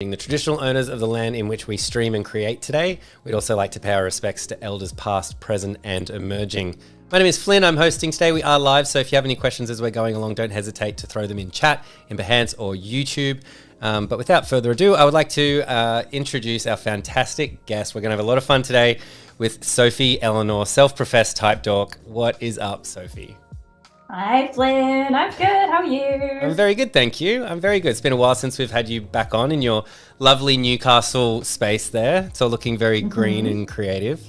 The traditional owners of the land in which we stream and create today. We'd also like to pay our respects to elders past, present, and emerging. My name is Flynn. I'm hosting today. We are live, so if you have any questions as we're going along, don't hesitate to throw them in chat, in Behance or YouTube. But without further ado, I would like to introduce our fantastic guest. We're going to have a lot of fun today with Sophie Elinor, self-professed type dork. What is up, Sophie? Hi, Flynn. I'm good. How are you? I'm very good, thank you. I'm very good. It's been a while since we've had you back on in your lovely Newcastle space there. It's all looking very green and creative.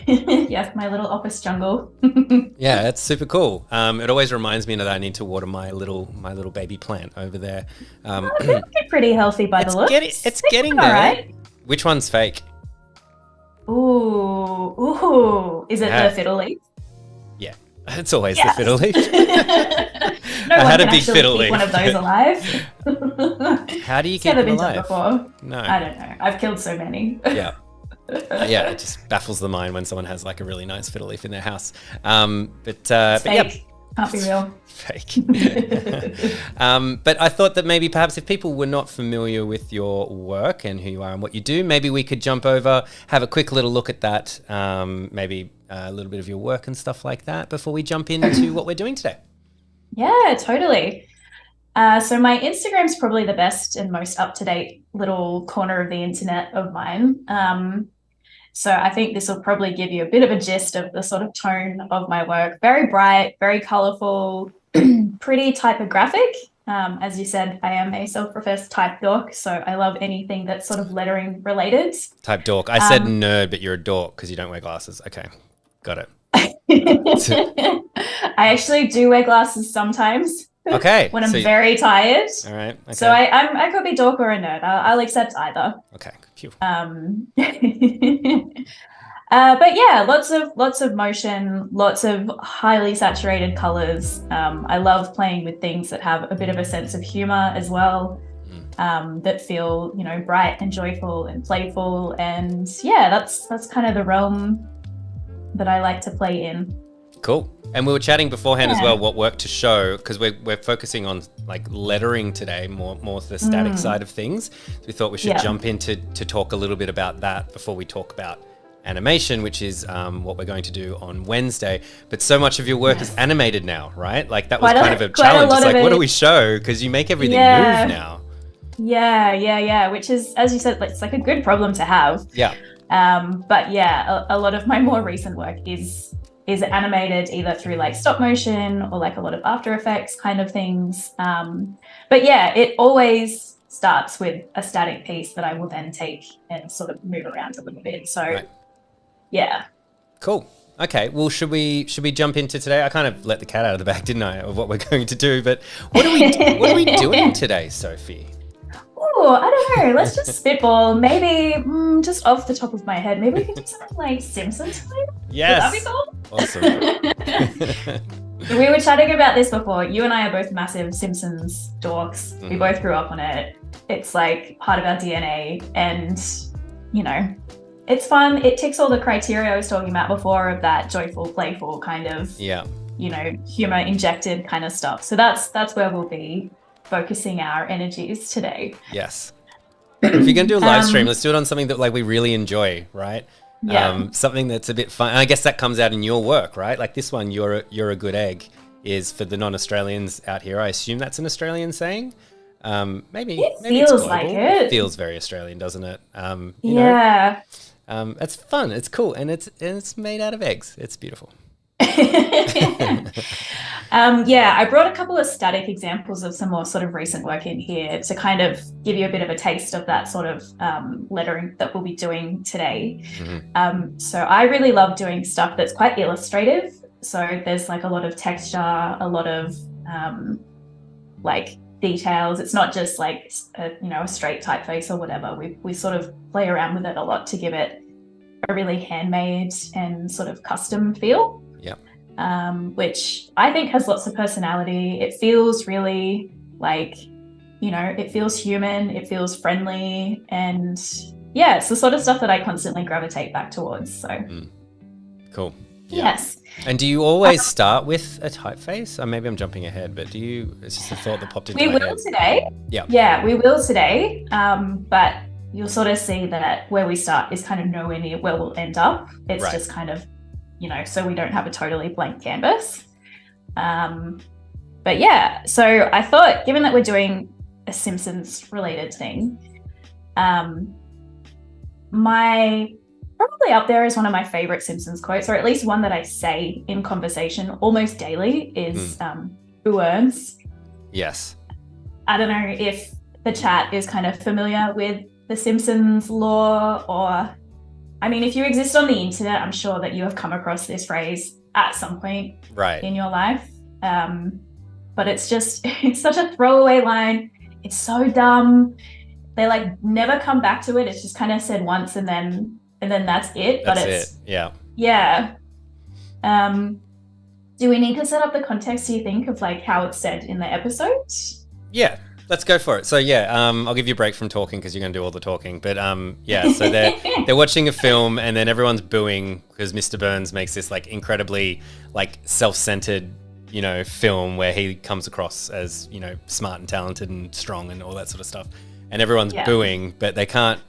Yes, my little office jungle. Yeah, it's super cool. It always reminds me that I need to water my little baby plant over there. They're looking pretty healthy by the looks. It's getting there. Right. Which one's fake? Ooh. Is it the fiddle leaf? Yeah, it's always the fiddle leaf. No I one had a can big actually fiddle keep leaf. one of those alive. How do you keep Never them been done alive? before. No. I don't know. I've killed so many. Yeah. Yeah, it just baffles the mind when someone has like a really nice fiddle leaf in their house. But yeah, Can't be real. fake. But I thought that maybe perhaps if people were not familiar with your work and who you are and what you do, maybe we could jump over, have a quick little look at that, maybe a little bit of your work and stuff like that before we jump into what we're doing today. Yeah, totally. So my Instagram's probably the best and most up-to-date little corner of the internet of mine. So I think this will probably give you a bit of a gist of the sort of tone of my work. Very bright, very colorful, pretty typographic. As you said, I am a self-professed type dork, so I love anything that's sort of lettering related. Type dork. I said nerd, but you're a dork because you don't wear glasses. Okay, got it. I actually do wear glasses sometimes. Okay. When I'm very tired. All right. Okay. So I could be dork or a nerd. I'll accept either. Okay. Phew. But yeah, lots of motion, lots of highly saturated colors. I love playing with things that have a bit of a sense of humor as well. That feel, bright and joyful and playful. And yeah, that's kind of the realm that I like to play in. Cool. And we were chatting beforehand as well what work to show, because we're focusing on like lettering today, more the static side of things. So we thought we should jump into to talk a little bit about that before we talk about animation, which is what we're going to do on Wednesday. But so much of your work is animated now, right? Like that was kind of a challenge. It's like, what do we show? Because you make everything move now. Yeah. Which is, as you said, it's like a good problem to have. Yeah. But yeah, a lot of my more recent work is animated either through like stop motion or like a lot of After Effects kind of things. But yeah, it always starts with a static piece that I will then take and sort of move around a little bit. So yeah. Cool. Okay, well, should we jump into today? I kind of let the cat out of the bag, didn't I, of what we're going to do? But what are we doing today, Sophie? Oh, I don't know. Let's just spitball. Maybe just off the top of my head, maybe we could do something like Simpsons. Yes. Would that be cool? Awesome. We were chatting about this before. You and I are both massive Simpsons dorks. We both grew up on it. It's like part of our DNA, and it's fun. It ticks all the criteria I was talking about before of that joyful, playful kind of humor injected kind of stuff. So that's where we'll be focusing our energies today. Yes. If you're going to do a live stream, let's do it on something that like we really enjoy, right? Yeah. Something that's a bit fun. And I guess that comes out in your work, right? Like this one, you're a good egg, is for the non-Australians out here. I assume that's an Australian saying. Maybe feels it's like global. it. Feels very Australian, doesn't it? It's fun. It's cool, and it's made out of eggs. It's beautiful. I brought a couple of static examples of some more sort of recent work in here to kind of give you a bit of a taste of that sort of lettering that we'll be doing today. So I really love doing stuff that's quite illustrative. So there's like a lot of texture, a lot of like details. It's not just like a straight typeface or whatever. We sort of play around with it a lot to give it a really handmade and sort of custom feel. Which I think has lots of personality. It feels really like, it feels human, it feels friendly, and yeah, it's the sort of stuff that I constantly gravitate back towards. So cool. Yes. And do you always start with a typeface? Or maybe I'm jumping ahead, but it's just a thought that popped into my head. We will today. Yeah. Yeah, we will today. But you'll sort of see that where we start is kind of nowhere near where we'll end up. It's just kind of, so we don't have a totally blank canvas. But yeah, so I thought, given that we're doing a Simpsons related thing, probably up there is one of my favorite Simpsons quotes, or at least one that I say in conversation almost daily, is "Who earns?" Yes. I don't know if the chat is kind of familiar with the Simpsons lore, or, I mean, if you exist on the internet, I'm sure that you have come across this phrase at some point in your life. But it's such a throwaway line. It's so dumb. They like never come back to it. It's just kind of said once and then that's it. That's it. Yeah. Yeah. Do we need to set up the context, do you think, of like how it's said in the episode? Yeah, let's go for it. So I'll give you a break from talking because you're going to do all the talking. But so they're watching a film and then everyone's booing because Mr. Burns makes this like incredibly like self-centered, film where he comes across as, smart and talented and strong and all that sort of stuff. And everyone's booing, but they can't,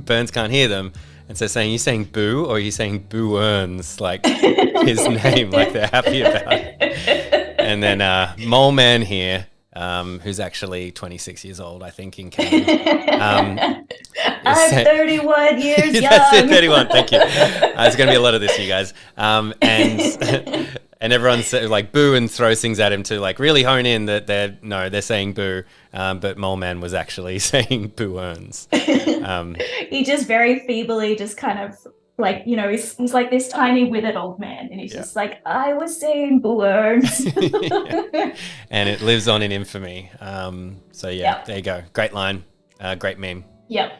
Burns can't hear them. And so saying, you saying boo or are you saying boo earns, like his name, like they're happy about it. And then Mole Man here, who's actually 26 years old, I think, in Canada. I'm 31 years young. That's it, 31, thank you. There's going to be a lot of this, you guys. And everyone's like boo and throws things at him to like really hone in that they're saying boo, but Mole Man was actually saying boo earns. He just very feebly just kind of like, he's like this tiny withered old man and he's just like, I was saying boo earns. And it lives on in infamy. There you go. Great line. Great meme. Yep.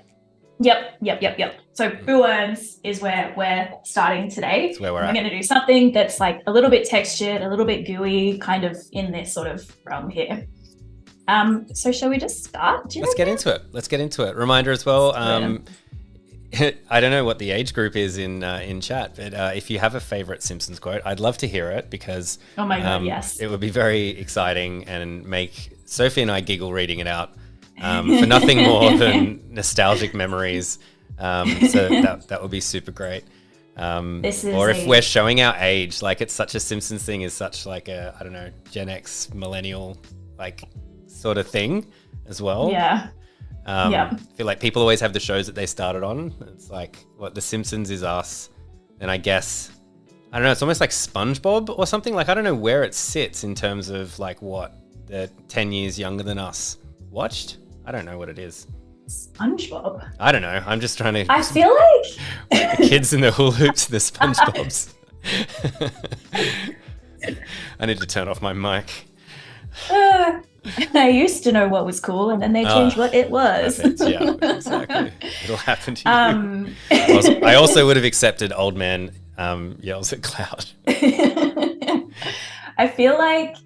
So boo earns is where we're starting today. That's where we're going to do something that's like a little bit textured, a little bit gooey, kind of in this sort of realm here. So shall we just start? Let's get into it. Reminder as well. I don't know what the age group is in chat, but if you have a favorite Simpsons quote, I'd love to hear it because oh my God, yes, it would be very exciting and make Sophie and I giggle reading it out. For nothing more than nostalgic memories. So that would be super great. If we're showing our age, like it's such a Simpsons thing is such like a, I don't know, Gen X millennial like sort of thing as well. Yeah. I feel like people always have the shows that they started on. It's like what The Simpsons is us. And I guess, I don't know, it's almost like SpongeBob or something. Like I don't know where it sits in terms of like what the 10 years younger than us watched. I don't know what it is. SpongeBob? I don't know. I'm just trying to... I feel like... the kids in the hula hoops, the SpongeBobs. I need to turn off my mic. I used to know what was cool and then they changed what it was. Perfect. Yeah, exactly. It'll happen to you. I also would have accepted old man yells at cloud. I feel like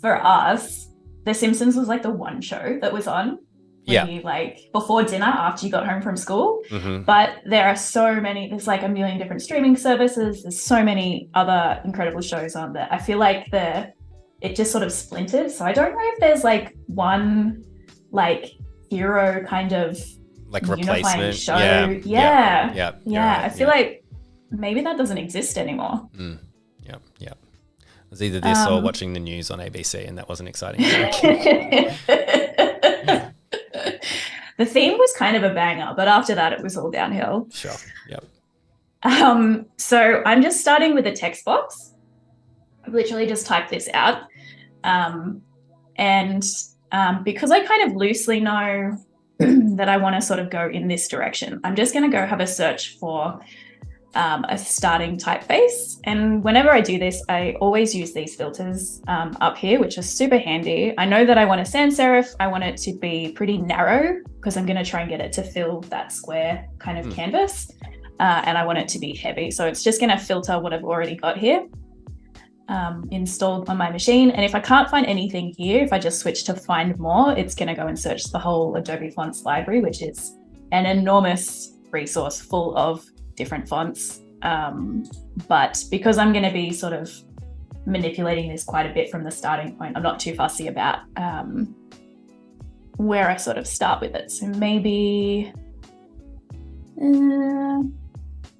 for us, The Simpsons was like the one show that was on. You, like before dinner after you got home from school. Mm-hmm. But there are so many, there's like a million different streaming services. There's so many other incredible shows on that. I feel like it just sort of splintered. So I don't know if there's like one like hero kind of like unifying replacement show. Yeah. I feel like maybe that doesn't exist anymore. Yep. It was either this or watching the news on ABC, and that wasn't exciting. The theme was kind of a banger, but after that it was all downhill. Sure. Yep. So I'm just starting with a text box. I've literally just typed this out. Because I kind of loosely know that I want to sort of go in this direction, I'm just going to go have a search for a starting typeface. And whenever I do this, I always use these filters up here, which are super handy. I know that I want a sans serif. I want it to be pretty narrow because I'm going to try and get it to fill that square kind of canvas. And I want it to be heavy. So it's just going to filter what I've already got here installed on my machine. And if I can't find anything here, if I just switch to find more, it's going to go and search the whole Adobe Fonts library, which is an enormous resource full of different fonts But because I'm going to be sort of manipulating this quite a bit from the starting point, I'm not too fussy about where I sort of start with it. So maybe,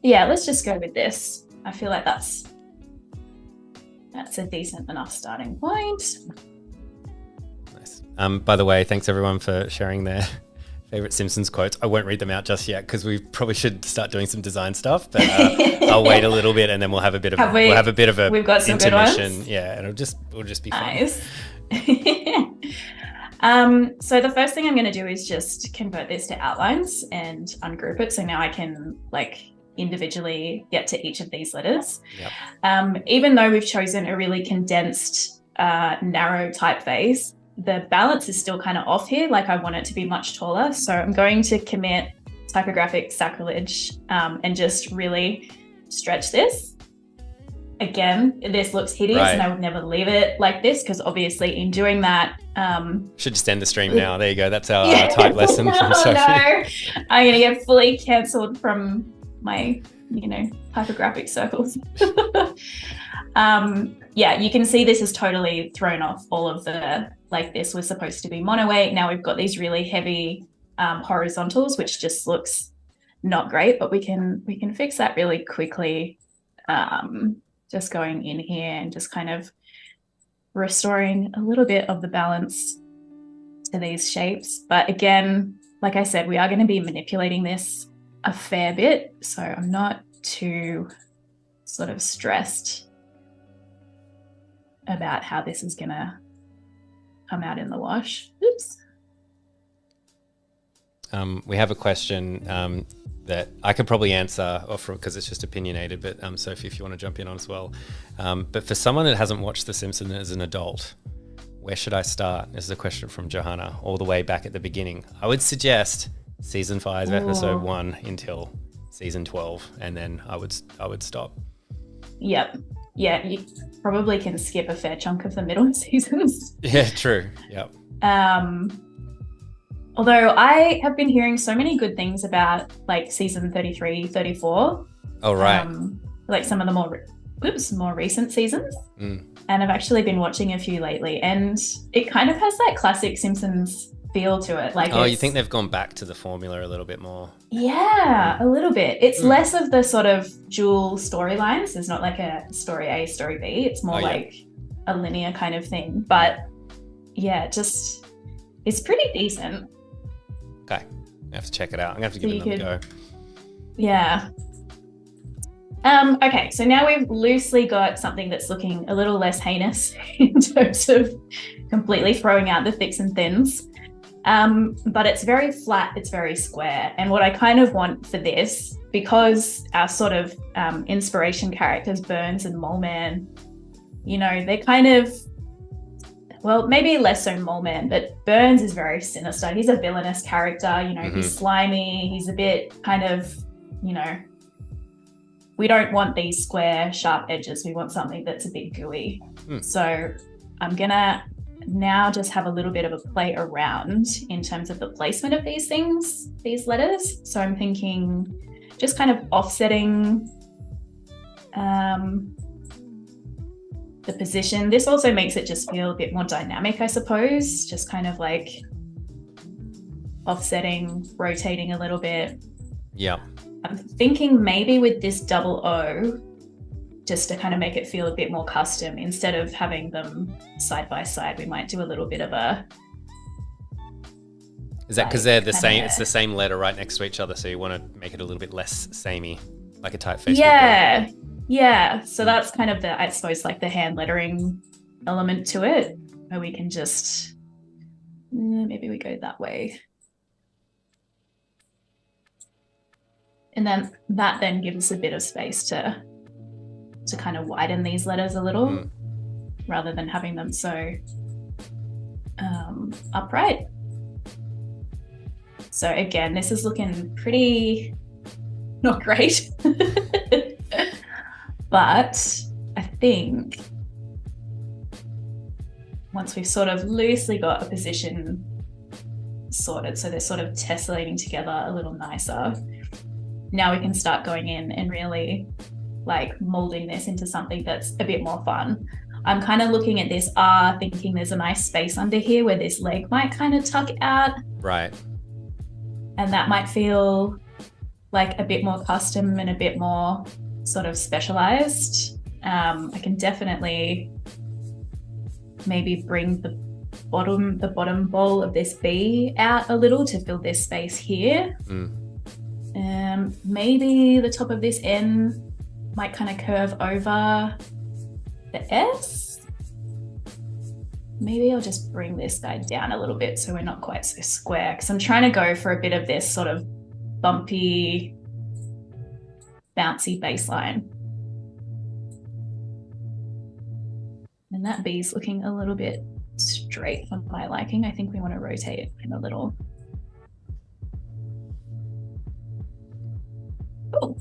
yeah, let's just go with this. I feel like that's a decent enough starting point. Nice. By the way, thanks everyone for sharing their favorite Simpsons quotes. I won't read them out just yet because we probably should start doing some design stuff, but I'll wait a little bit and then we'll have a bit of a we've got some intermission. Good ones. Yeah, and it'll just be nice. So the first thing I'm going to do is just convert this to outlines and ungroup it. So now I can individually get to each of these letters. Yep. Even though we've chosen a really condensed, narrow typeface, the balance is still kind of off here. I want it to be much taller. So I'm going to commit typographic sacrilege and just really stretch this. Again, this looks hideous, right, and I would never leave it like this because obviously in doing that... should just end the stream now. There you go. That's our type lesson from Sophie. No, I'm going to get fully cancelled from my, typographic circles. Yeah, you can see this is totally thrown off all of the, this was supposed to be mono weight. Now we've got these really heavy horizontals, which just looks not great, but we can fix that really quickly. Just going in here and just kind of restoring a little bit of the balance to these shapes. But again, like I said, we are going to be manipulating this a fair bit, so I'm not too sort of stressed about how this is going to come out in the wash. Oops. We have a question that I could probably answer because it's just opinionated, but Sophie, if you want to jump in on as well. But for someone that hasn't watched The Simpsons as an adult, where should I start? This is a question from Johanna, all the way back at the beginning. I would suggest season 5, episode 1 until season 12, and then I would stop. Yep. Yeah, you probably can skip a fair chunk of the middle seasons. Yeah, true. Yep. Although I have been hearing so many good things about season 33, 34. Oh, right. Some of the more recent seasons. And I've actually been watching a few lately, and it kind of has that classic Simpsons feel to it. You think they've gone back to the formula a little bit more? Yeah, a little bit. It's less of the sort of dual storylines. There's not a story A, story B. It's more a linear kind of thing. But yeah, it's pretty decent. Okay, I have to check it out. I'm going to have to give it another go. Yeah. Okay, so now we've loosely got something that's looking a little less heinous in terms of completely throwing out the thicks and thins. But it's very flat, it's very square. And what I kind of want for this, because our sort of inspiration characters, Burns and Mole Man, they're kind of, well, maybe less so Mole Man, but Burns is very sinister. He's a villainous character, he's slimy, he's a bit kind of, we don't want these square, sharp edges. We want something that's a bit gooey. So I'm gonna now just have a little bit of a play around in terms of the placement of these things, these letters. So I'm thinking just kind of offsetting the position. This also makes it just feel a bit more dynamic, I suppose, just kind of offsetting, rotating a little bit. Yeah. I'm thinking maybe with this double O, just to kind of make it feel a bit more custom, instead of having them side by side, we might do a little bit of a... Is that because they're the same? It's the same letter right next to each other, so you want to make it a little bit less samey, like a typeface. Yeah. Yeah, so that's kind of I suppose, the hand lettering element to it, where we can just, maybe we go that way. And then that then gives us a bit of space to kind of widen these letters a little, rather than having them so upright. So again, this is looking pretty not great. But I think once we've sort of loosely got a position sorted, so they're sort of tessellating together a little nicer, now we can start going in and really like molding this into something that's a bit more fun. I'm kind of looking at this thinking there's a nice space under here where this leg might kind of tuck out. Right. And that might feel like a bit more custom and a bit more sort of specialized. I can definitely maybe bring the bottom bowl of this B out a little to fill this space here. Maybe the top of this N might kind of curve over the S. Maybe I'll just bring this guy down a little bit so we're not quite so square, because I'm trying to go for a bit of this sort of bumpy, bouncy baseline. And that B's looking a little bit straight for my liking. I think we want to rotate it in a little. Cool.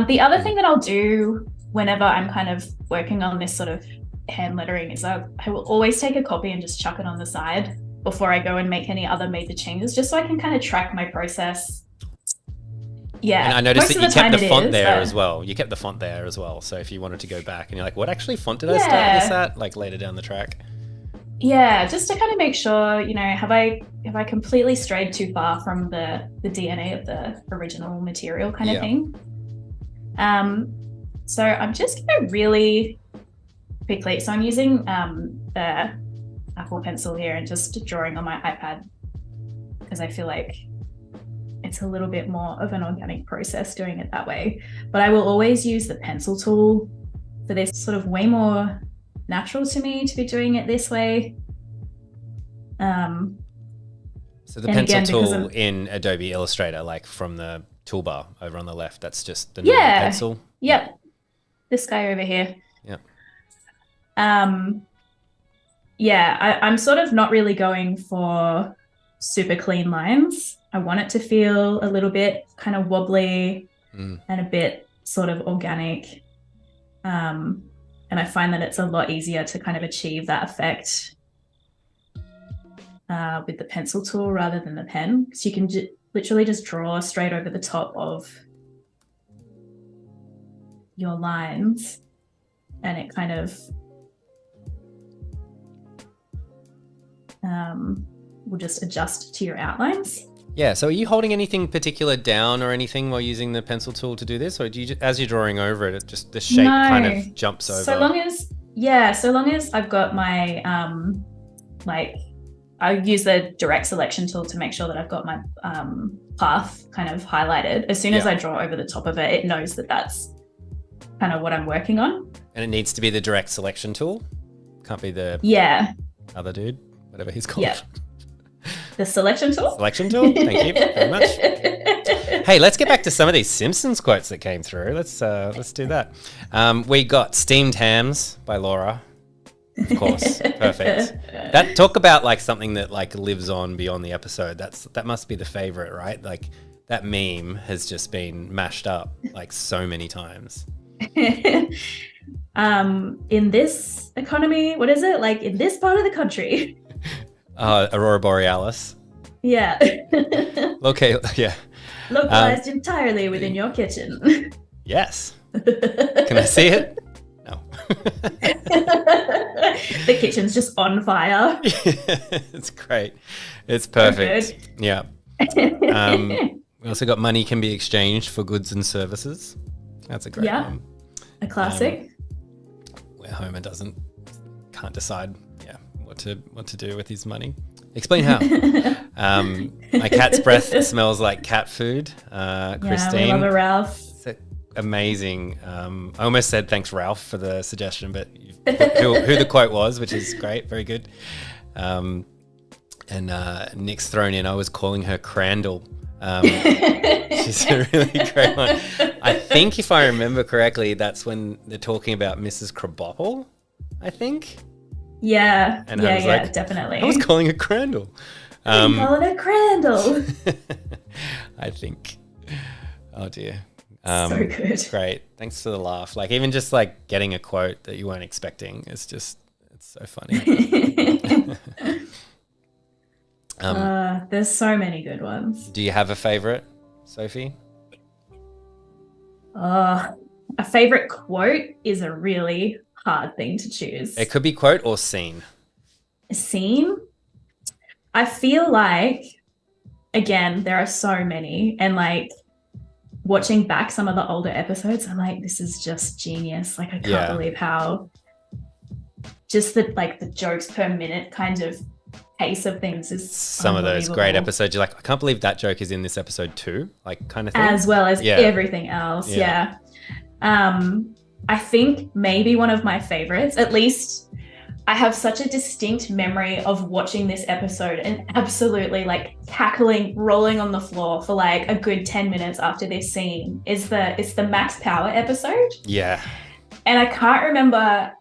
The other thing that I'll do whenever I'm kind of working on this sort of hand lettering is I will always take a copy and just chuck it on the side before I go and make any other major changes, just so I can kind of track my process. Yeah. And I noticed that you kept the font there as well. You kept the font there as well. So if you wanted to go back and you're like, what actually font did I start this at? Like later down the track. Yeah, just to kind of make sure, you know, have I completely strayed too far from the DNA of the original material kind of thing? So I'm just going to really quickly, so I'm using the Apple Pencil here and just drawing on my iPad because I feel like it's a little bit more of an organic process doing it that way. But I will always use the pencil tool for this, sort of way more natural to me to be doing it this way. So the pencil tool in Adobe Illustrator, like from the toolbar over on the left, that's just the normal pencil? Yep. This guy over here. Yep. I'm sort of not really going for super clean lines. I want it to feel a little bit kind of wobbly and a bit sort of organic. And I find that it's a lot easier to kind of achieve that effect with the pencil tool rather than the pen, because you can literally just draw straight over the top of your lines and it kind of will just adjust to your outlines. Yeah, so are you holding anything particular down or anything while using the pencil tool to do this? Or do you, as you're drawing over it, just the shape kind of jumps over? So long as I've got my, I use the direct selection tool to make sure that I've got my path kind of highlighted. As soon as I draw over the top of it, it knows that that's kind of what I'm working on. And it needs to be the direct selection tool? Can't be the other dude, whatever he's called. Yeah. The selection tool? Selection tool? Thank you very much. Hey, let's get back to some of these Simpsons quotes that came through. Let's do that. We got Steamed Hams by Laura. Of course. Perfect. That talk about like something that like lives on beyond the episode. That must be the favorite, right? Like that meme has just been mashed up like so many times. In this economy, what is it? Like in this part of the country. Aurora Borealis. Yeah. Okay, yeah. Localized entirely within your kitchen. Yes. Can I see it? No. The kitchen's just on fire. It's great. It's perfect. Yeah. We also got money can be exchanged for goods and services. That's a great one. A classic. Where Homer can't decide what to do with his money. Explain how. My cat's breath smells like cat food. Christine. Yeah, we love a Ralph. It's amazing. I almost said thanks, Ralph, for the suggestion, but you've put who the quote was, which is great, very good. And Nick's thrown in. I was calling her Crandall. She's a really great one. I think if I remember correctly, that's when they're talking about Mrs. Krabappel, I think. Yeah, and I was like, definitely. I was calling her Crandall. I'm calling her Crandall. I think. Oh dear. So good. Great. Thanks for the laugh. Like even just like getting a quote that you weren't expecting, it's so funny. There's so many good ones. Do you have a favorite, Sophie? A favorite quote is a really hard thing to choose. It could be quote or scene. A scene? I feel like, again, there are so many, and like watching back some of the older episodes, I'm like, this is just genius. Like, I can't believe how just the jokes per minute kind of pace of things is some of those great episodes. You're like, I can't believe that joke is in this episode too, like kind of thing. As well as everything else. Yeah. I think maybe one of my favorites, at least I have such a distinct memory of watching this episode and absolutely like cackling, rolling on the floor for like a good 10 minutes after this scene it's the Max Power episode. Yeah. And I can't remember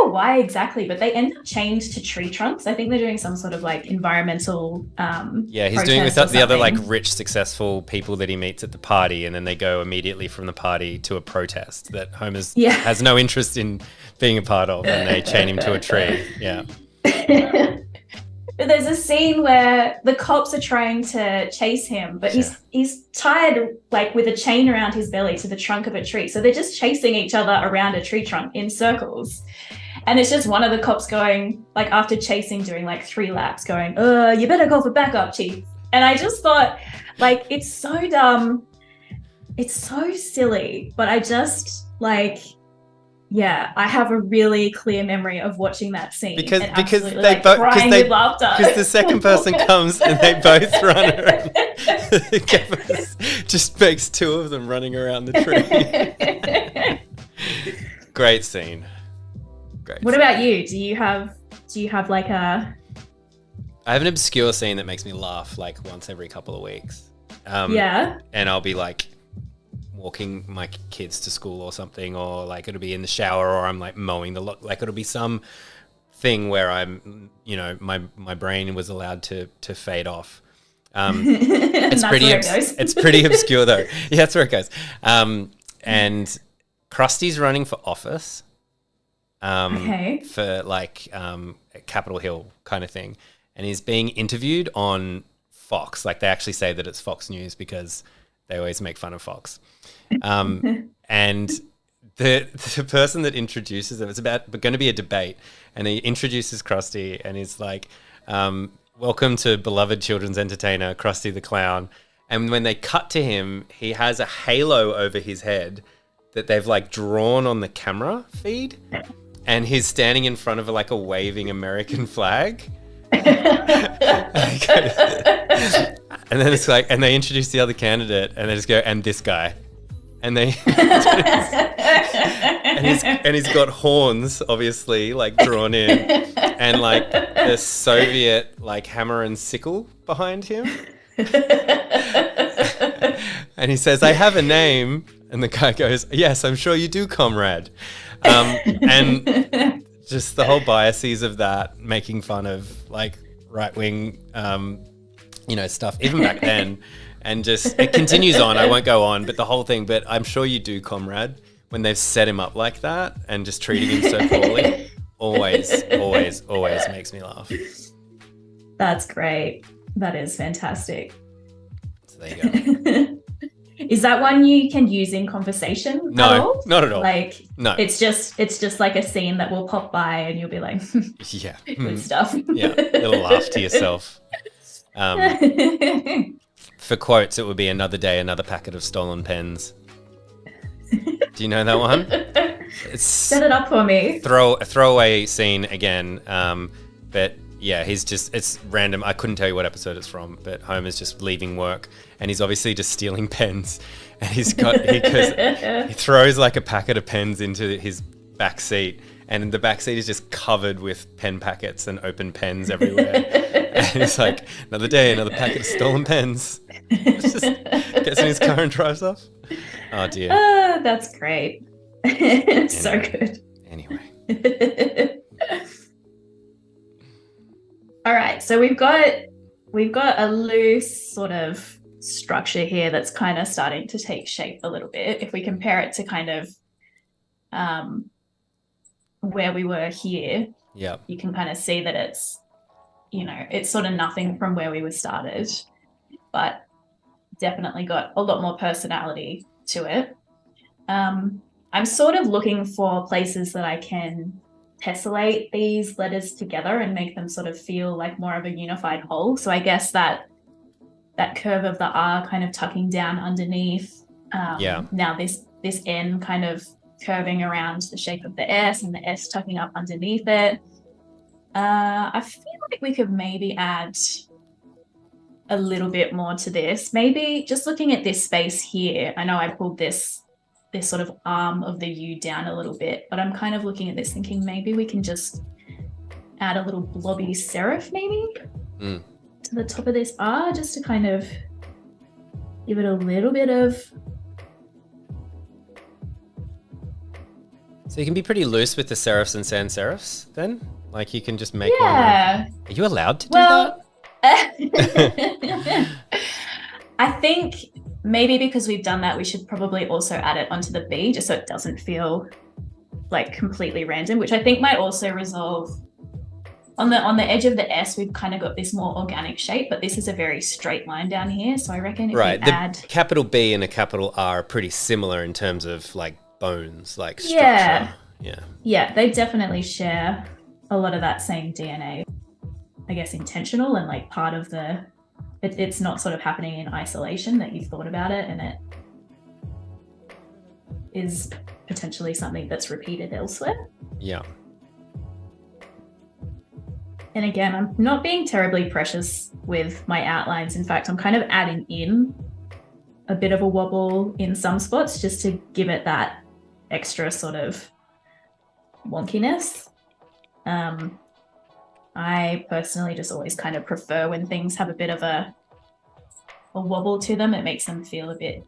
why exactly, but they end up changed to tree trunks. I think they're doing some sort of like environmental he's doing with the other like rich, successful people that he meets at the party, and then they go immediately from the party to a protest that Homer has no interest in being a part of, and they chain him to a tree. Yeah. But there's a scene where the cops are trying to chase him, but he's tied like with a chain around his belly to the trunk of a tree. So they're just chasing each other around a tree trunk in circles. And it's just one of the cops going, like after chasing, doing like 3 laps going, you better go for backup, chief. And I just thought, like, it's so dumb. It's so silly, but I just like... Yeah, I have a really clear memory of watching that scene because they like, both crying with laughter. Because the second person comes and they both run around. The just makes 2 of them running around the tree. Great scene. Great. What about you? Do you have like a? I have an obscure scene that makes me laugh like once every couple of weeks. And I'll be like walking my kids to school or something, or like it'll be in the shower, or I'm like mowing the lot. Like it'll be some thing where I'm, my brain was allowed to fade off. It's it's pretty obscure though. Yeah, that's where it goes. And Krusty's running for office. For like Capitol Hill kind of thing, and he's being interviewed on Fox. Like they actually say that it's Fox News because they always make fun of Fox. And the person that introduces them, it's going to be a debate, and he introduces Krusty and he's like, welcome to beloved children's entertainer, Krusty the Clown. And when they cut to him, he has a halo over his head that they've like drawn on the camera feed, and he's standing in front of like a waving American flag. And then it's like, and they introduce the other candidate, and they just go, and this guy, and they, and he's got horns, obviously, like drawn in, and like the Soviet like hammer and sickle behind him. And he says, "I have a name," and the guy goes, "Yes, I'm sure you do, comrade." And just the whole biases of that, making fun of like right wing, stuff, even back then, and just it continues on. I won't go on, but the whole thing. But I'm sure you do, comrade. When they've set him up like that and just treating him so poorly, always makes me laugh. That's great. That is fantastic. So there you go. Is that one you can use in conversation? No, at all? Not at all. Like, no, it's just like a scene that will pop by and you'll be like, yeah, good stuff. Yeah, a little laugh to yourself. For quotes, it would be "Another day, another packet of stolen pens." Do you know that one? Set it up for me. A throwaway scene again, but yeah, it's random. I couldn't tell you what episode it's from, but Homer's just leaving work and he's obviously just stealing pens, and he throws like a packet of pens into his back seat, and the back seat is just covered with pen packets and open pens everywhere. And it's like, another day, another packet of stolen pens. It's just gets in his car and drives off. Oh dear. That's great. So good. Anyway. All right, so we've got a loose sort of structure here that's kind of starting to take shape a little bit. If we compare it to kind of where we were here, you can kind of see that it's, it's sort of nothing from where we were started, but definitely got a lot more personality to it. I'm sort of looking for places that I can tessellate these letters together and make them sort of feel like more of a unified whole. So I guess that curve of the R kind of tucking down underneath. Now this N kind of curving around the shape of the S, and the S tucking up underneath it. I feel like we could maybe add a little bit more to this. Maybe just looking at this space here, I know I pulled this sort of arm of the U down a little bit, but I'm kind of looking at this thinking maybe we can just add a little blobby serif maybe to the top of this R, just to kind of give it a little bit of... So you can be pretty loose with the serifs and sans serifs then? Like you can just make one. Are you allowed to do that? I think maybe because we've done that, we should probably also add it onto the B, just so it doesn't feel like completely random, which I think might also resolve on the edge of the S. We've kind of got this more organic shape, but this is a very straight line down here. So I reckon if we add the capital B and a capital R are pretty similar in terms of like bones, like structure. Yeah, they definitely share a lot of that same DNA. I guess intentional and like part of the, it's not sort of happening in isolation, that you've thought about it and it is potentially something that's repeated elsewhere. Yeah. And again, I'm not being terribly precious with my outlines. In fact, I'm kind of adding in a bit of a wobble in some spots just to give it that extra sort of wonkiness. I personally just always kind of prefer when things have a bit of a wobble to them. It makes them feel a bit,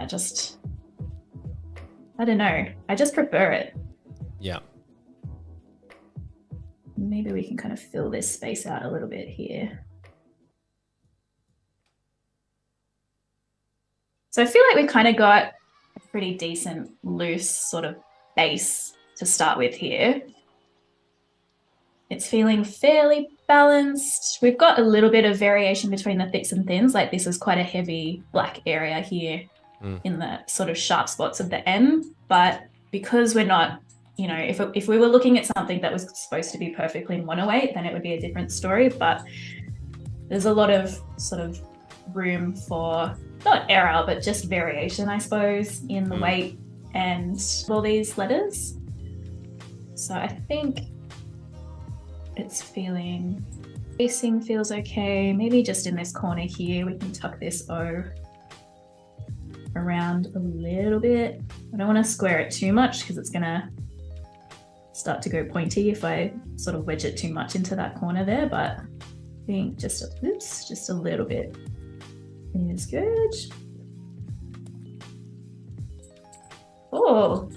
just, I don't know. I just prefer it. Yeah. Maybe we can kind of fill this space out a little bit here. So I feel like we've kind of got a pretty decent loose sort of base to start with here. It's feeling fairly balanced. We've got a little bit of variation between the thicks and thins. Like this is quite a heavy black area here in the sort of sharp spots of the N. But because we're not, if we were looking at something that was supposed to be perfectly mono-weight, then it would be a different story. But there's a lot of sort of room for not error, but just variation, I suppose, in the weight and all these letters. So I think it's feeling, spacing feels okay. Maybe just in this corner here, we can tuck this O around a little bit. I don't want to square it too much because it's gonna start to go pointy if I sort of wedge it too much into that corner there, but I think just a little bit is good. Oh.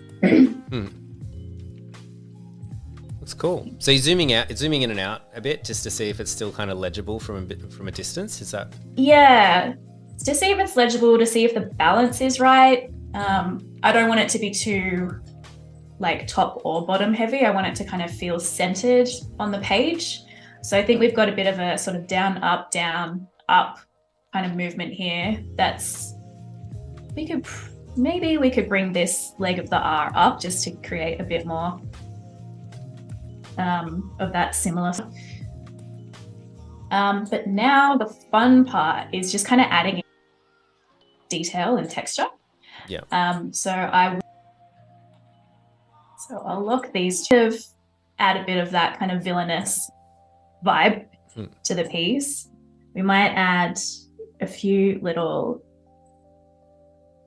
That's cool. So you're zooming in and out a bit just to see if it's still kind of legible from a distance. Is that? Yeah, to see if it's legible, to see if the balance is right. I don't want it to be too like top or bottom heavy. I want it to kind of feel centered on the page. So I think we've got a bit of a sort of down, up kind of movement here. Maybe we could bring this leg of the R up just to create a bit more of that similar. But now the fun part is just kind of adding detail and texture. Yeah. So I'll lock these to add a bit of that kind of villainous vibe to the piece. We might add a few little,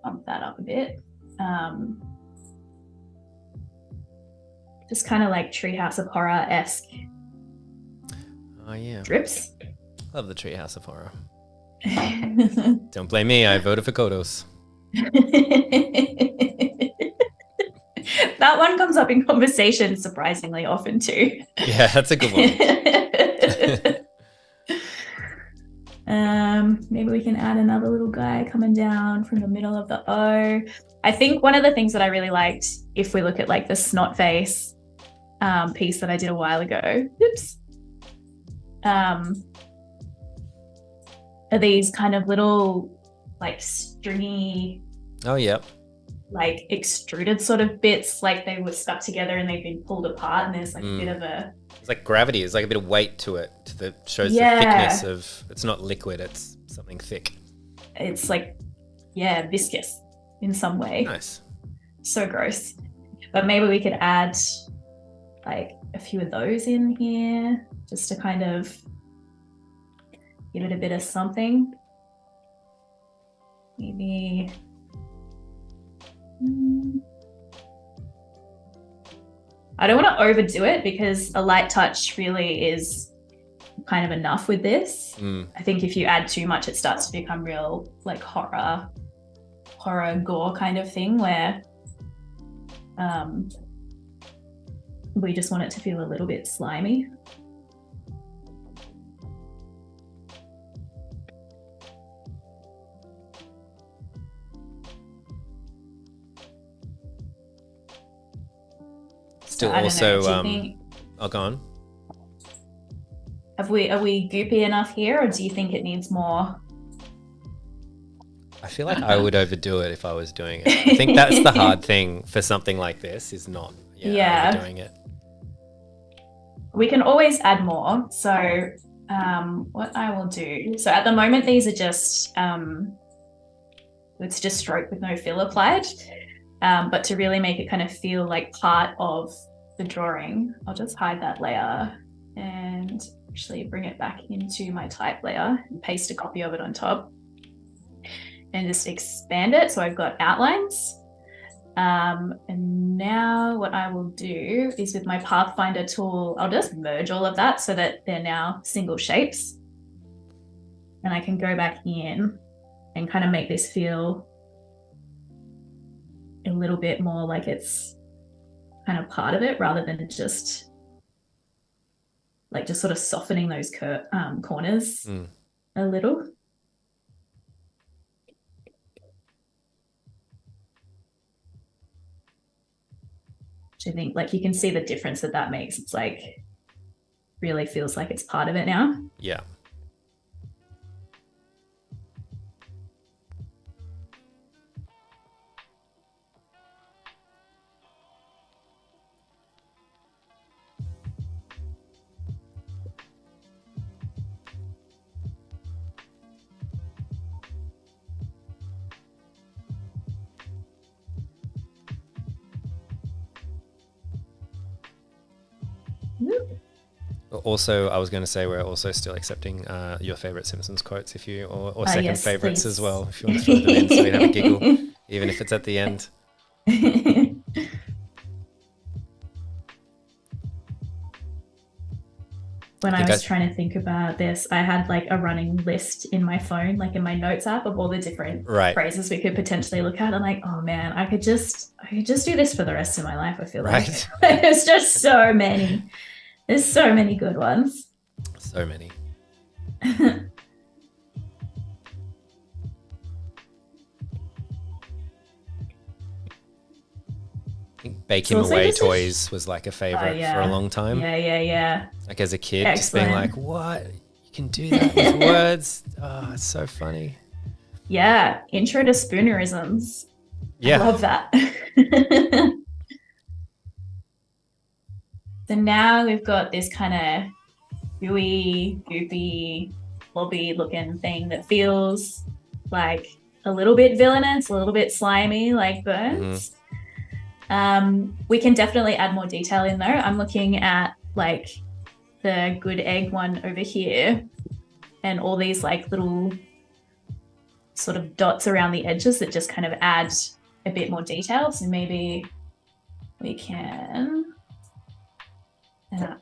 bump that up a bit. Just kind of like Treehouse of Horror-esque drips. Love the Treehouse of Horror. Don't blame me, I voted for Kodos. That one comes up in conversation surprisingly often too. Yeah, that's a good one. Maybe we can add another little guy coming down from the middle of the O. I think one of the things that I really liked, if we look at like the snot face piece that I did a while ago, are these kind of little like stringy like extruded sort of bits, like they were stuck together and they've been pulled apart, and there's like a bit of a... It's like gravity. It's like a bit of weight to it. Shows the Yeah. thickness of... It's not liquid. It's something thick. It's like, yeah, viscous in some way. Nice. So gross. But maybe we could add like a few of those in here just to kind of give it a bit of something. Maybe... I don't want to overdo it because a light touch really is kind of enough with this. I think if you add too much, it starts to become real like horror gore kind of thing where we just want it to feel a little bit slimy. Still also, I'll go on. Are we goopy enough here, or do you think it needs more? I feel like I would overdo it if I was doing it. I think that's the hard thing for something like this is not overdoing it. We can always add more. So what I will do, so at the moment these are just it's just stroke with no fill applied, but to really make it kind of feel like part of the drawing, I'll just hide that layer and actually bring it back into my type layer and paste a copy of it on top and just expand it so I've got outlines. And now what I will do is with my Pathfinder tool, I'll just merge all of that so that they're now single shapes. And I can go back in and kind of make this feel a little bit more like it's kind of part of it rather than just sort of softening those corners a little. Which I think like you can see the difference that makes. It's like really feels like it's part of it now. Yeah. Also, I was going to say we're also still accepting your favorite Simpsons quotes if you or second yes, favorites please. as well if you want to throw them in so we have a giggle, even if it's at the end. When I was trying to think about this, I had like a running list in my phone, like in my notes app of all the different phrases we could potentially look at. I'm like, oh man, I could just do this for the rest of my life. I feel like there's just so many. There's so many good ones. So many. I think Bake 'Em Away toys was like a favorite for a long time. Yeah. Like as a kid, just being like, what? You can do that with words? Oh, it's so funny. Yeah. Intro to spoonerisms. Yeah. I love that. So now we've got this kind of gooey, goopy, blobby looking thing that feels like a little bit villainous, a little bit slimy, like Burns. We can definitely add more detail in though. I'm looking at like the good egg one over here and all these like little sort of dots around the edges that just kind of add a bit more detail. So maybe we can...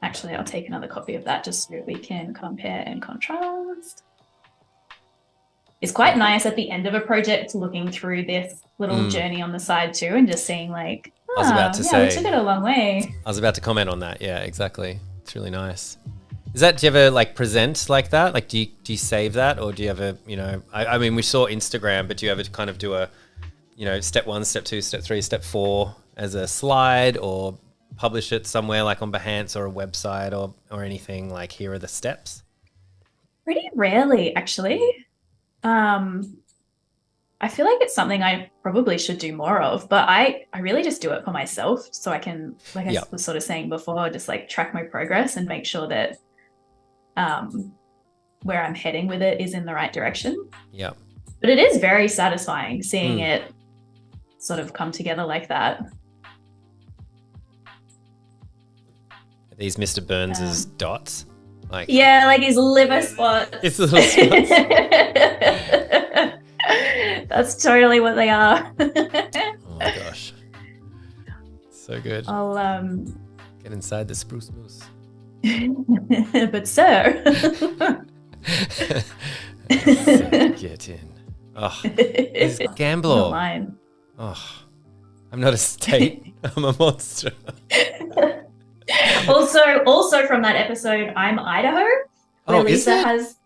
actually, I'll take another copy of that just so we can compare and contrast. It's quite nice at the end of a project looking through this little journey on the side too and just seeing like, I was about to say, we took it a long way. I was about to comment on that. Yeah, exactly. It's really nice. Do you ever like present like that? Like, do you save that, or do you ever, I mean, we saw Instagram, but do you ever kind of do a, step 1, step 2, step 3, step 4 as a slide, or publish it somewhere like on Behance or a website or anything like, here are the steps? Pretty rarely, actually. I feel like it's something I probably should do more of, but I really just do it for myself. So I can, like I was sort of saying before, just like track my progress and make sure that where I'm heading with it is in the right direction. Yeah. But it is very satisfying seeing it sort of come together like that. These Mr. Burns's dots. Like his liver spots. His little spots. That's totally what they are. Oh my gosh. So good. I'll get inside the spruce moose. But sir. Get in. Oh, this is Gambler. Not mine. Oh, I'm not a state. I'm a monster. Also from that episode, I'm Idaho. Where Lisa has,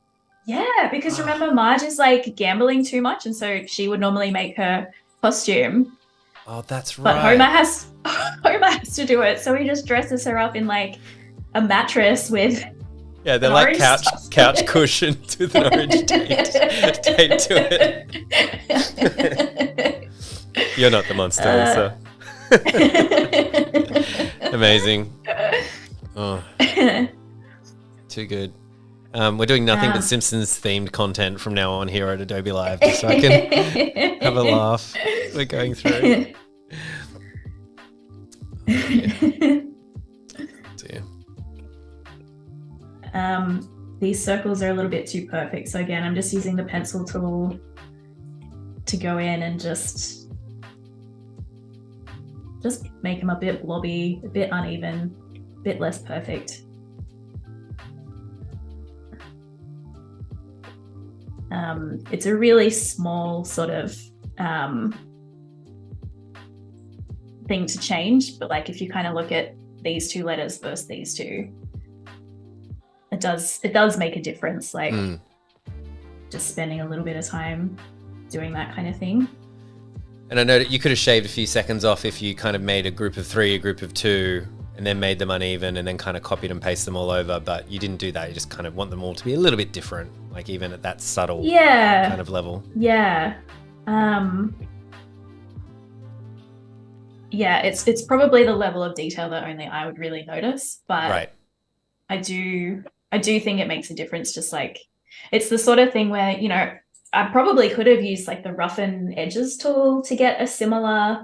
because remember Marge is like gambling too much, and so she would normally make her costume. Oh, that's right. But Homer has to do it, so he just dresses her up in like a mattress with. Yeah, they're like couch cushions with an orange tape to it. You're not the monster, Lisa. Amazing. Oh, too good. We're doing nothing but Simpsons themed content from now on here at Adobe Live, just so I can have a laugh. We're going through. Dear. These circles are a little bit too perfect. So again, I'm just using the pencil tool to go in and just make them a bit blobby, a bit uneven, a bit less perfect. It's a really small sort of thing to change, but like if you kind of look at these two letters versus these two, it does make a difference. Like just spending a little bit of time doing that kind of thing. And I know that you could have shaved a few seconds off if you kind of made a group of 3, a group of 2, and then made them uneven and then kind of copied and pasted them all over, but you didn't do that. You just kind of want them all to be a little bit different, like even at that subtle kind of level. Yeah. It's probably the level of detail that only I would really notice, but I do think it makes a difference. Just like it's the sort of thing where, you know, I probably could have used like the roughen edges tool to get a similar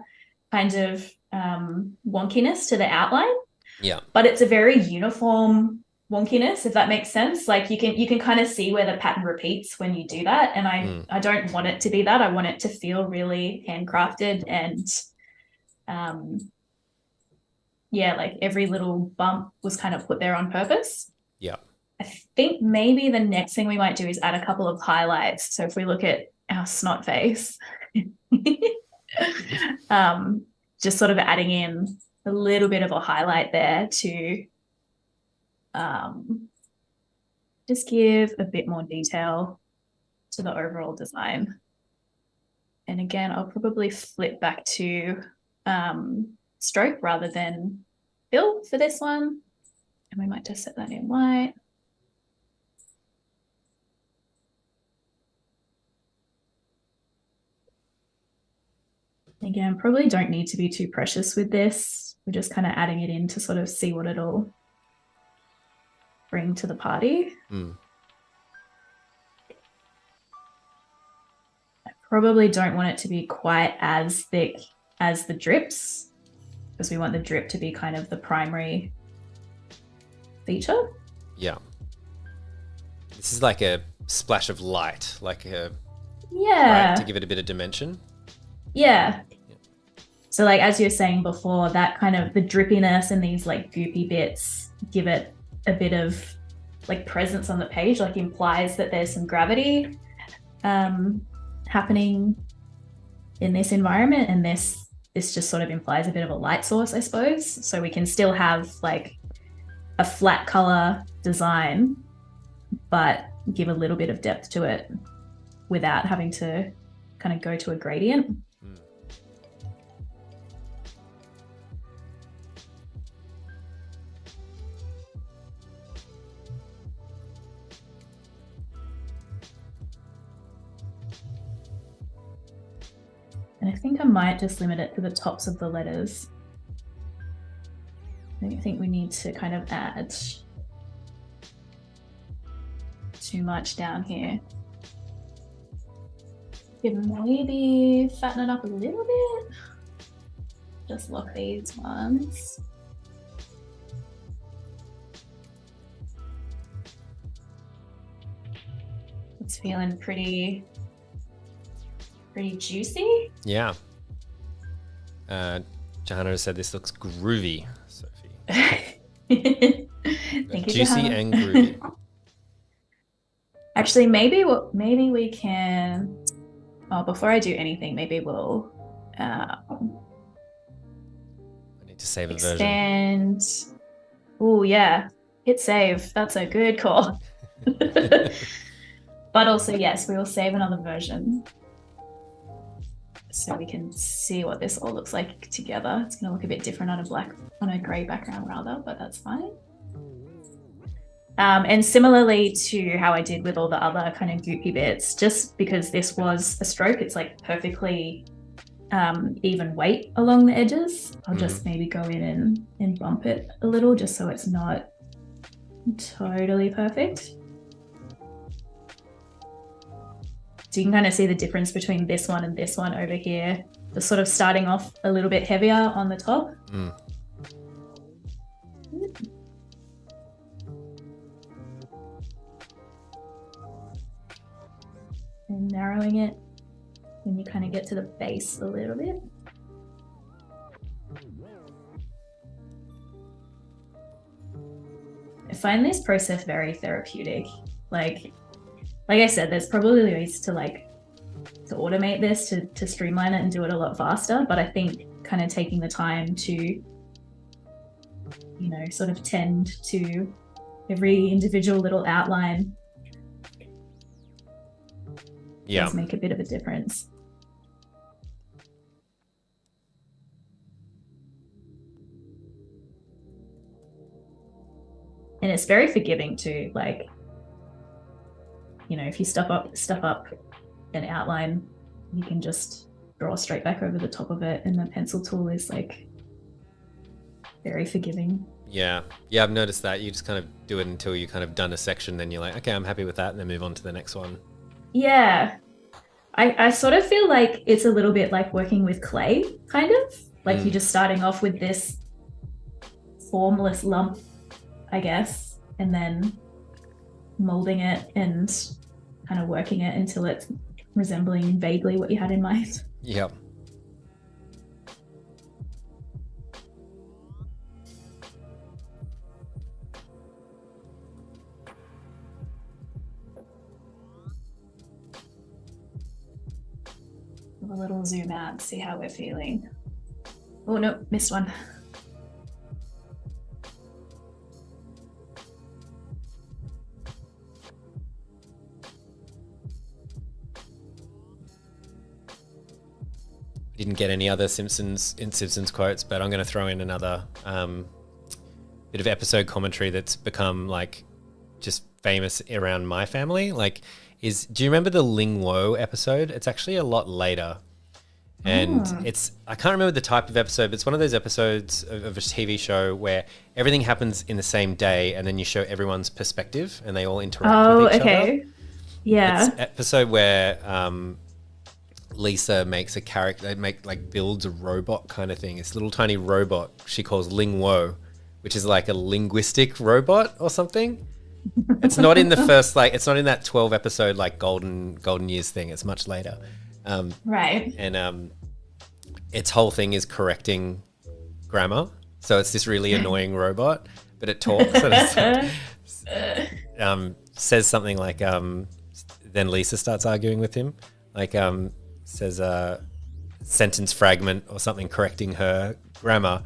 kind of wonkiness to the outline. Yeah. But it's a very uniform wonkiness, if that makes sense. Like you can kind of see where the pattern repeats when you do that. And I don't want it to be that. I want it to feel really handcrafted and like every little bump was kind of put there on purpose. Yeah. I think maybe the next thing we might do is add a couple of highlights. So if we look at our snot face, just sort of adding in a little bit of a highlight there to just give a bit more detail to the overall design. And again, I'll probably flip back to stroke rather than fill for this one. And we might just set that in white. Again, probably don't need to be too precious with this. We're just kind of adding it in to sort of see what it'll bring to the party. I probably don't want it to be quite as thick as the drips, because we want the drip to be kind of the primary feature. Yeah. This is like a splash of light, like a right, to give it a bit of dimension. Yeah. So like as you were saying before, that kind of the drippiness and these like goopy bits give it a bit of like presence on the page, like implies that there's some gravity happening in this environment, and this just sort of implies a bit of a light source, I suppose. So we can still have like a flat color design, but give a little bit of depth to it without having to kind of go to a gradient. And I think I might just limit it to the tops of the letters. I don't think we need to kind of add too much down here. Could maybe fatten it up a little bit. Just lock these ones. It's feeling pretty juicy. Yeah. Johanna said this looks groovy, Sophie. Thank you, Juicy Johanna. and groovy. Actually, maybe we can. Oh, before I do anything, maybe we'll I need to save a version. expand. Oh yeah, hit save. That's a good call. But also, yes, we will save another version so we can see what this all looks like together. It's going to look a bit different on a grey background rather, but that's fine. And similarly to how I did with all the other kind of goopy bits, just because this was a stroke, it's like perfectly even weight along the edges. I'll just maybe go in and bump it a little just so it's not totally perfect. So you can kind of see the difference between this one and this one over here. Just sort of starting off a little bit heavier on the top. And narrowing it when you kind of get to the base a little bit. I find this process very therapeutic. Like I said, there's probably ways to automate this, to streamline it and do it a lot faster. But I think kind of taking the time to, sort of tend to every individual little outline does make a bit of a difference. And it's very forgiving too. If you stuff up an outline, you can just draw straight back over the top of it, and the pencil tool is very forgiving. Yeah, I've noticed that. You just kind of do it until you kind of done a section, then you're like, okay, I'm happy with that, and then move on to the next one. Yeah. I sort of feel like it's a little bit like working with clay, kind of. Like you're just starting off with this formless lump, I guess, and then molding it and kind of working it until it's resembling vaguely what you had in mind. Yep. A little zoom out, see how we're feeling. Oh no, missed one. Didn't get any other Simpsons quotes, but I'm going to throw in another bit of episode commentary that's become just famous around my family. Do you remember the Ling Wo episode? It's actually a lot later. And I can't remember the type of episode, but it's one of those episodes of a TV show where everything happens in the same day and then you show everyone's perspective and they all interact with each other. Yeah. It's an episode where Lisa makes a character, builds a robot kind of thing. This little tiny robot she calls Ling Wo, which is like a linguistic robot or something. It's not in the first, it's not in that 12 episode, golden years thing. It's much later. Right. And its whole thing is correcting grammar. So it's this really annoying robot, but it talks and says something like, then Lisa starts arguing with him. Says a sentence fragment or something correcting her grammar.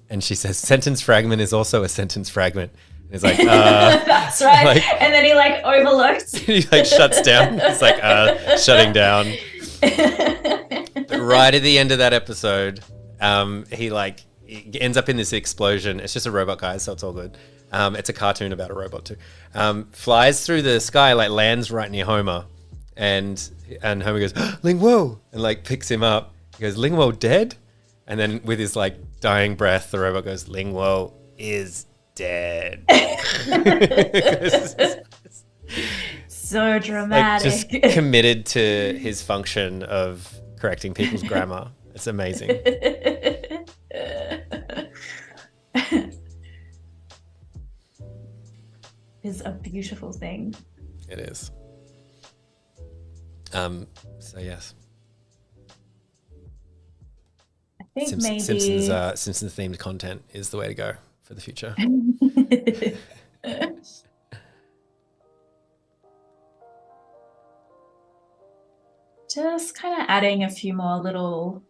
And she says, sentence fragment is also a sentence fragment. And he's like, that's right. And then he overloads. He shuts down. It's shutting down. But right at the end of that episode, he ends up in this explosion. It's just a robot, guys, so it's all good. It's a cartoon about a robot too. Flies through the sky, lands right near Homer. And Homer goes, Ling Wo, and picks him up. He goes, Lingwo dead? And then with his like dying breath, the robot goes, Lingwo is dead. So dramatic. Like just committed to his function of correcting people's grammar. It's amazing. Is a beautiful thing. It is. So yes. I think Simpsons themed content is the way to go for the future. Just kind of adding a few more little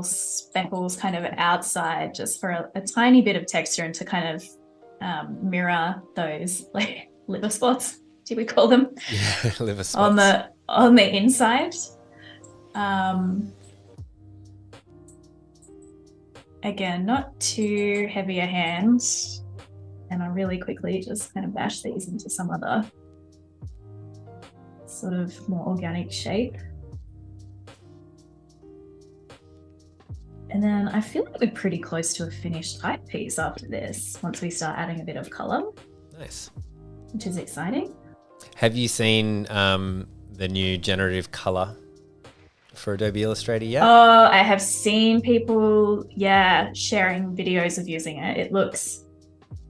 speckles kind of outside, just for a tiny bit of texture and to kind of mirror those like liver spots. Do we call them? Yeah, liver spots on the inside. Again, not too heavy a hand, and I'll really quickly just kind of bash these into some other sort of more organic shape. And then I feel like we're pretty close to a finished type piece after this, once we start adding a bit of color. Nice. Which is exciting. Have you seen the new generative color for Adobe Illustrator yet? Oh, I have seen people, sharing videos of using it. It looks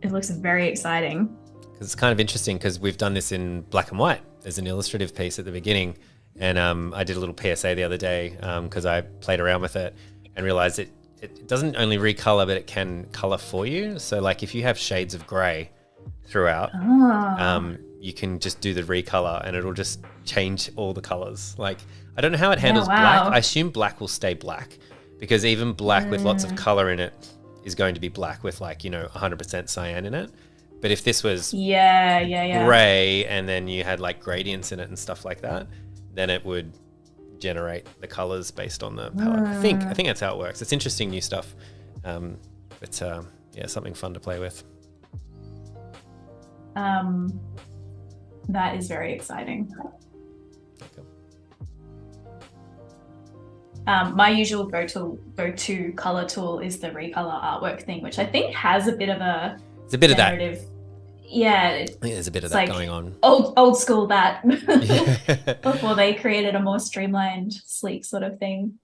very exciting. Because it's kind of interesting because we've done this in black and white as an illustrative piece at the beginning. And I did a little PSA the other day because I played around with it and realized it doesn't only recolor, but it can color for you. So like if you have shades of gray throughout, you can just do the recolor and it'll just change all the colors. Like, I don't know how it handles black. I assume black will stay black because even black with lots of color in it is going to be black with 100% cyan in it. But if this was gray and then you had like gradients in it and stuff like that, then it would generate the colors based on the palette. I think that's how it works. It's interesting new stuff. But something fun to play with. That is very exciting. Okay. My usual go-to color tool is the recolor artwork thing, which I think has a bit of a generative, that. Yeah, there's a bit of that going on. Old school that before they created a more streamlined, sleek sort of thing.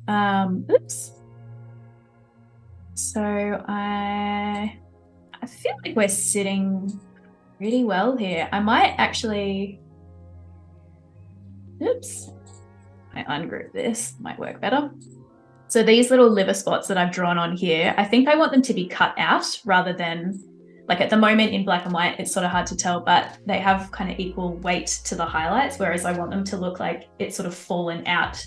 Oops. So I feel like we're sitting pretty well here. I might actually, I ungroup this, might work better. So these little liver spots that I've drawn on here, I think I want them to be cut out rather than, like at the moment in black and white, it's sort of hard to tell, but they have kind of equal weight to the highlights, whereas I want them to look like it's sort of fallen out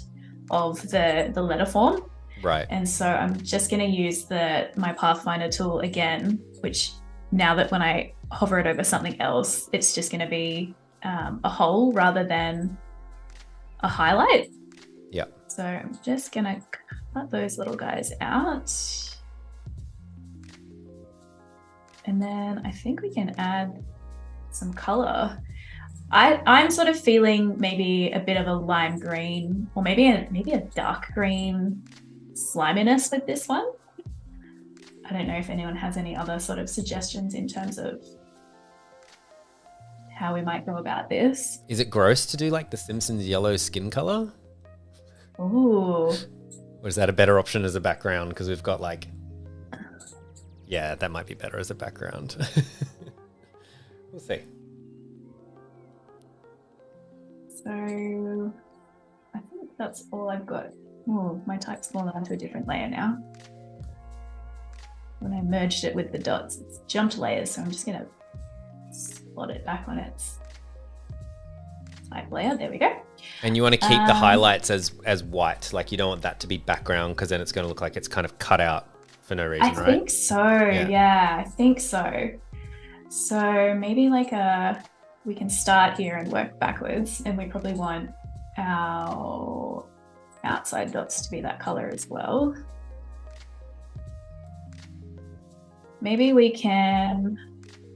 of the letter form. Right. And so I'm just going to use my Pathfinder tool again, which now that when I hover it over something else, it's just going to be a hole rather than a highlight. Yeah. So I'm just going to cut those little guys out. And then I think we can add some color. I'm sort of feeling maybe a bit of a lime green or maybe a dark green sliminess with this one. I don't know if anyone has any other sort of suggestions in terms of how we might go about this. Is it gross to do like the Simpsons yellow skin color? Ooh. Or is that a better option as a background? Because we've got that might be better as a background. We'll see. So I think that's all I've got. Oh, my type's fallen onto a different layer now. When I merged it with the dots, it's jumped layers, so I'm just going to slot it back on its type layer. There we go. And you want to keep the highlights as white. Like you don't want that to be background because then it's going to look like it's kind of cut out for no reason, right? I think so. Yeah, I think so. So maybe we can start here and work backwards, and we probably want our outside dots to be that color as well. Maybe we can,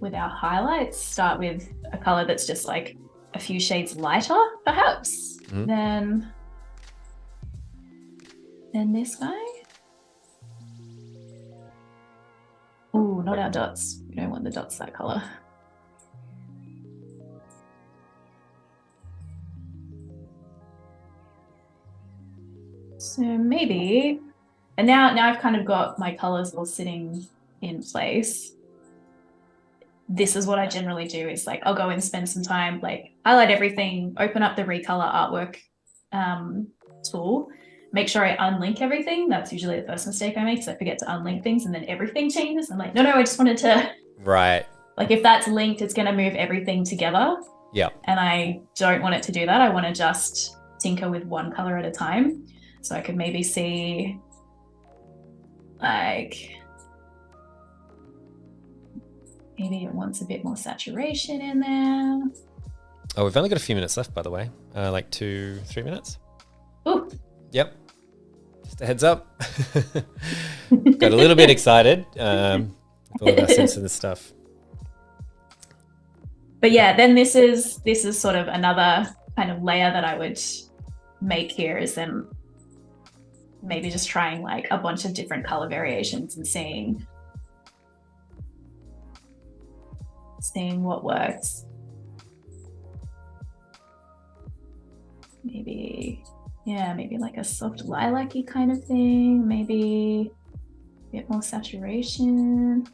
with our highlights, start with a color that's just like a few shades lighter, perhaps. Then this guy. Oh, not our dots. We don't want the dots that color. So maybe, and now I've kind of got my colors all sitting in place. This is what I generally do, is like I'll go and spend some time, like highlight everything, open up the recolor artwork tool, make sure I unlink everything. That's usually the first mistake I make, because I forget to unlink things and then everything changes. I'm like, no, I just wanted to, right. Like if that's linked, it's going to move everything together. Yeah. And I don't want it to do that. I want to just tinker with one color at a time. So I could maybe see like, maybe it wants a bit more saturation in there. Oh, we've only got a few minutes left, by the way. Like 2-3 minutes. Ooh. Yep. Just a heads up. Got a little bit excited with all of our Simpsons stuff. But yeah, then this is sort of another kind of layer that I would make here, is then maybe just trying like a bunch of different color variations and seeing what works. Maybe like a soft lilac-y kind of thing, maybe a bit more saturation.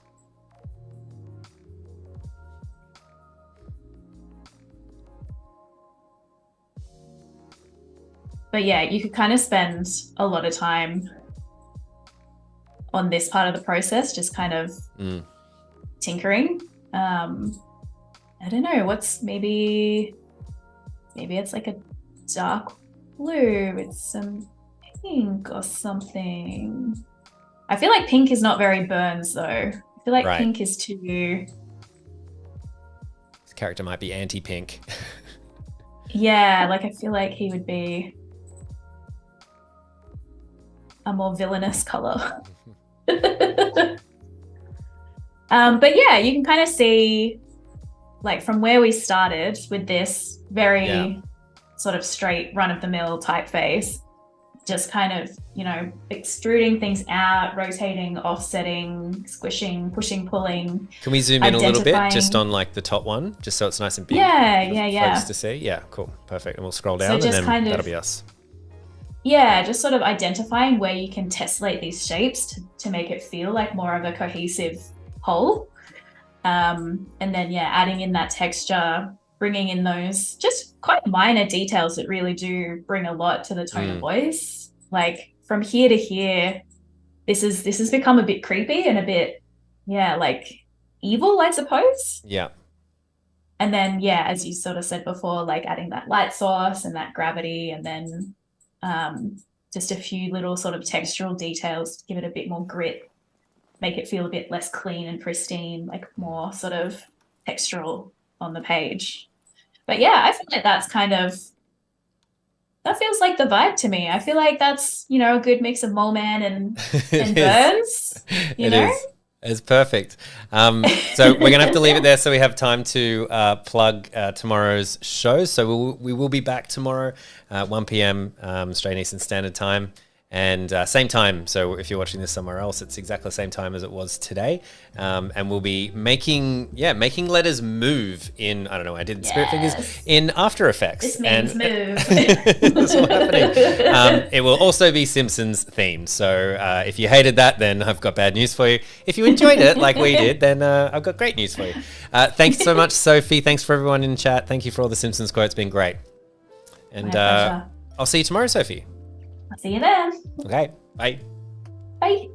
But yeah, you could kind of spend a lot of time on this part of the process, just kind of tinkering. I don't know, what's maybe it's like a dark blue with some pink or something. I feel like pink is not very Burns though. I feel like pink is too... This character might be anti-pink. Yeah, like I feel like he would be a more villainous color. But yeah, you can kind of see like from where we started with this very sort of straight run-of-the-mill typeface, just kind of, you know, extruding things out, rotating, offsetting, squishing, pushing, pulling. Can we zoom in a little bit just on like the top one, just so it's nice and big? Yeah. Folks to see. Yeah, cool, perfect. And we'll scroll down, and then that'll be us. Yeah, just sort of identifying where you can tessellate these shapes to make it feel like more of a cohesive whole. And then adding in that texture, bringing in those just quite minor details that really do bring a lot to the tone of voice. Like from here to here, this has become a bit creepy and a bit, like evil, I suppose. Yeah. And then, as you sort of said before, like adding that light source and that gravity, and then just a few little sort of textural details to give it a bit more grit, make it feel a bit less clean and pristine, like more sort of textural on the page. But yeah, I feel like that feels like the vibe to me. I feel like that's, a good mix of Mole Man and Burns. It is. It's perfect. So we're going to have to leave it there so we have time to plug tomorrow's show. So we will be back tomorrow at 1 p.m. Australian Eastern Standard Time. And same time, so if you're watching this somewhere else, it's exactly the same time as it was today. And we'll be making letters move in, I don't know, I did Spirit Fingers, in After Effects. This means move. That's what's happening. It will also be Simpsons themed. So if you hated that, then I've got bad news for you. If you enjoyed it like we did, then I've got great news for you. Thanks so much, Sophie. Thanks for everyone in chat. Thank you for all the Simpsons quotes. It's been great. And I'll see you tomorrow, Sophie. I'll see you then. Okay, bye. Bye.